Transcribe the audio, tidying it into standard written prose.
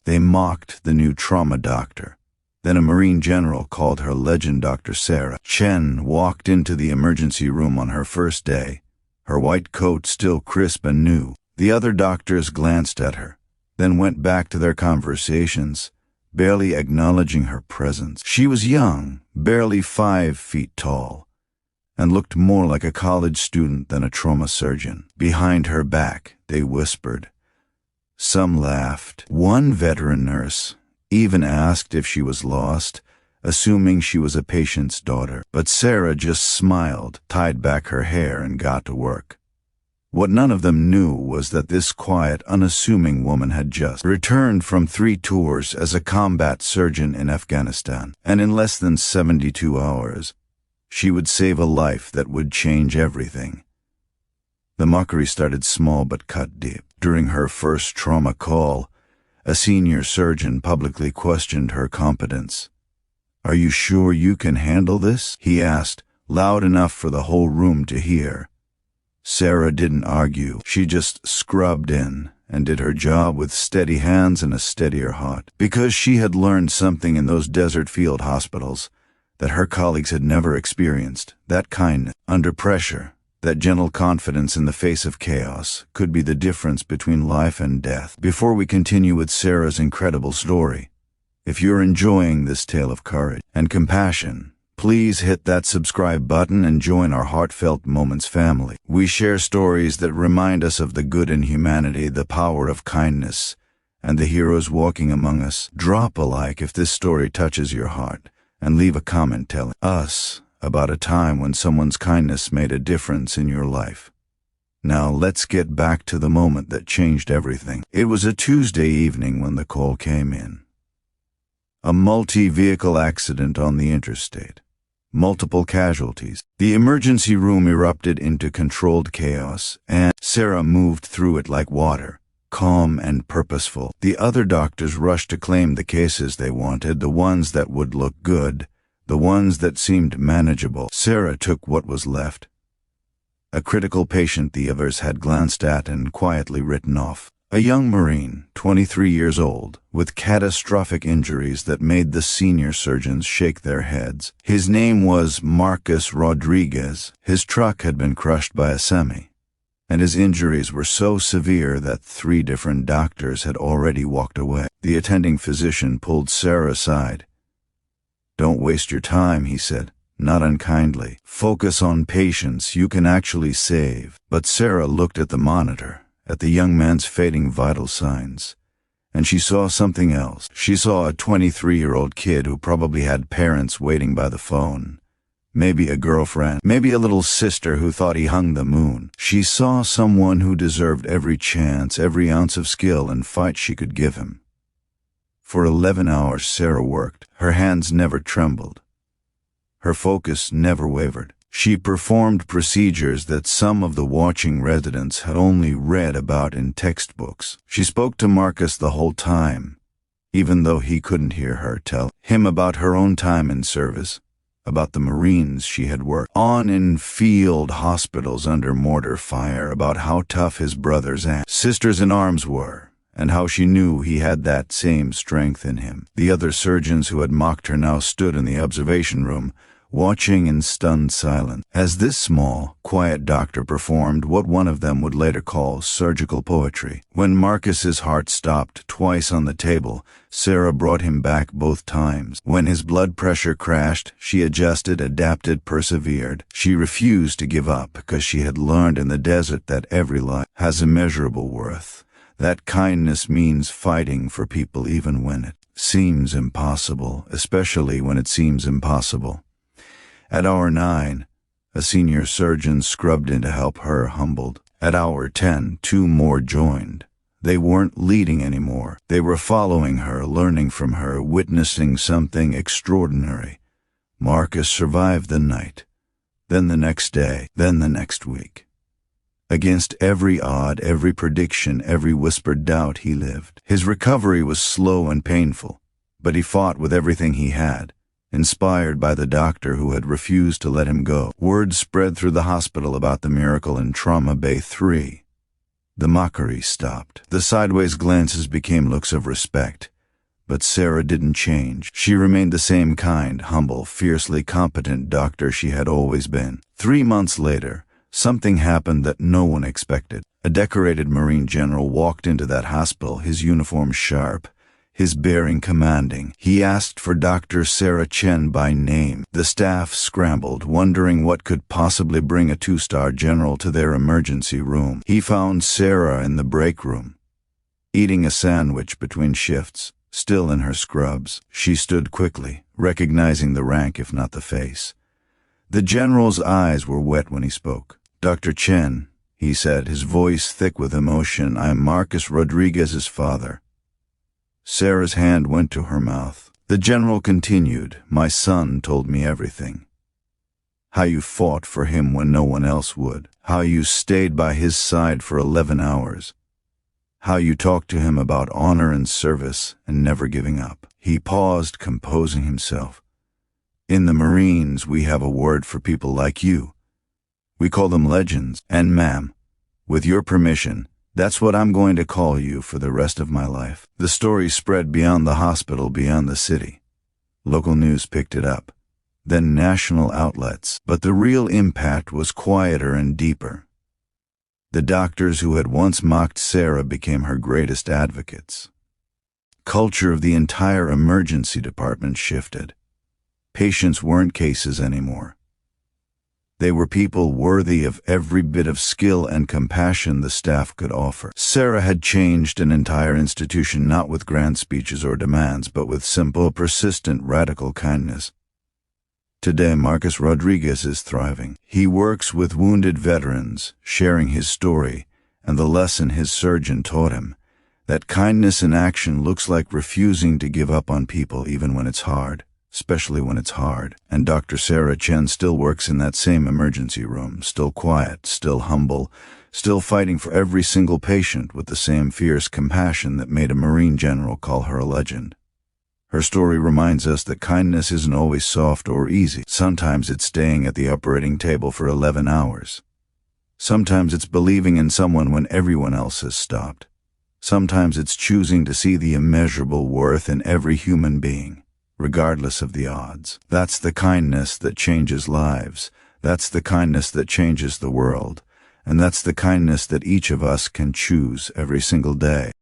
They mocked the new trauma doctor. Then a Marine general called her legend Dr. Sarah. Chen walked into the emergency room on her first day, her white coat still crisp and new. The other doctors glanced at her, then went back to their conversations, barely acknowledging her presence. She was young, barely 5 feet tall, and looked more like a college student than a trauma surgeon. Behind her back, they whispered. Some laughed. One veteran nurse even asked if she was lost, assuming she was a patient's daughter. But Sarah just smiled, tied back her hair, and got to work. What none of them knew was that this quiet, unassuming woman had just returned from 3 tours as a combat surgeon in Afghanistan, and in less than 72 hours, she would save a life that would change everything. The mockery started small but cut deep. During her first trauma call, a senior surgeon publicly questioned her competence. "Are you sure you can handle this?" he asked, loud enough for the whole room to hear. Sarah didn't argue. She just scrubbed in and did her job with steady hands and a steadier heart. Because she had learned something in those desert field hospitals that her colleagues had never experienced. That kindness under pressure, that gentle confidence in the face of chaos, could be the difference between life and death. Before we continue with Sarah's incredible story, if you're enjoying this tale of courage and compassion, please hit that subscribe button and join our Heartfelt Moments family. We share stories that remind us of the good in humanity, the power of kindness, and the heroes walking among us. Drop a like if this story touches your heart, and leave a comment telling us about a time when someone's kindness made a difference in your life. Now let's get back to the moment that changed everything. It was a Tuesday evening when the call came in. A multi-vehicle accident on the interstate. Multiple casualties. The emergency room erupted into controlled chaos, and Sarah moved through it like water, calm and purposeful. The other doctors rushed to claim the cases they wanted, the ones that would look good, the ones that seemed manageable. Sarah took what was left. A critical patient the others had glanced at and quietly written off. A young Marine, 23 years old, with catastrophic injuries that made the senior surgeons shake their heads. His name was Marcus Rodriguez. His truck had been crushed by a semi, and his injuries were so severe that 3 different doctors had already walked away. The attending physician pulled Sarah aside. "Don't waste your time," he said, not unkindly. "Focus on patients you can actually save." But Sarah looked at the monitor, at the young man's fading vital signs, and she saw something else. She saw a 23-year-old kid who probably had parents waiting by the phone, maybe a girlfriend, maybe a little sister who thought he hung the moon. She saw someone who deserved every chance, every ounce of skill and fight she could give him. For 11 hours Sarah worked. Her hands never trembled. Her focus never wavered. She performed procedures that some of the watching residents had only read about in textbooks. She spoke to Marcus the whole time, even though he couldn't hear her, tell him about her own time in service, about the Marines she had worked on in field hospitals under mortar fire, about how tough his brothers and sisters in arms were, and how she knew he had that same strength in him. The other surgeons who had mocked her now stood in the observation room, watching in stunned silence as this small, quiet doctor performed what one of them would later call surgical poetry. When Marcus's heart stopped twice on the table, Sarah brought him back both times. When his blood pressure crashed, she adjusted, adapted, persevered. She refused to give up because she had learned in the desert that every life has immeasurable worth. That kindness means fighting for people even when it seems impossible, especially when it seems impossible. At hour 9, a senior surgeon scrubbed in to help her, humbled. At hour 10, 2 more joined. They weren't leading anymore. They were following her, learning from her, witnessing something extraordinary. Marcus survived the night, then the next day, then the next week. Against every odd, every prediction, every whispered doubt, he lived. His recovery was slow and painful, but he fought with everything he had, inspired by the doctor who had refused to let him go. Word spread through the hospital about the miracle in Trauma Bay 3. The mockery stopped. The sideways glances became looks of respect. But Sarah didn't change. She remained the same kind, humble, fiercely competent doctor she had always been. 3 months later, something happened that no one expected. A decorated Marine general walked into that hospital, his uniform sharp, his bearing commanding. He asked for Dr. Sarah Chen by name. The staff scrambled, wondering what could possibly bring a 2-star general to their emergency room. He found Sarah in the break room, eating a sandwich between shifts. Still in her scrubs, she stood quickly, recognizing the rank if not the face. The general's eyes were wet when he spoke. "Dr. Chen," he said, his voice thick with emotion, "I am Marcus Rodriguez's father." Sarah's hand went to her mouth. The general continued, "My son told me everything. How you fought for him when no one else would. How you stayed by his side for 11 hours. How you talked to him about honor and service and never giving up." He paused, composing himself. "In the Marines, we have a word for people like you. We call them legends. And ma'am, with your permission, that's what I'm going to call you for the rest of my life." The story spread beyond the hospital, beyond the city. Local news picked it up, then national outlets. But the real impact was quieter and deeper. The doctors who had once mocked Sarah became her greatest advocates. Culture of the entire emergency department shifted. Patients weren't cases anymore. They were people worthy of every bit of skill and compassion the staff could offer. Sarah had changed an entire institution, not with grand speeches or demands, but with simple, persistent, radical kindness. Today, Marcus Rodriguez is thriving. He works with wounded veterans, sharing his story and the lesson his surgeon taught him, that kindness in action looks like refusing to give up on people even when it's hard, especially when it's hard. And Dr. Sarah Chen still works in that same emergency room, still quiet, still humble, still fighting for every single patient with the same fierce compassion that made a Marine general call her a legend. Her story reminds us that kindness isn't always soft or easy. Sometimes it's staying at the operating table for 11 hours. Sometimes it's believing in someone when everyone else has stopped. Sometimes it's choosing to see the immeasurable worth in every human being, regardless of the odds. That's the kindness that changes lives. That's the kindness that changes the world. And that's the kindness that each of us can choose every single day.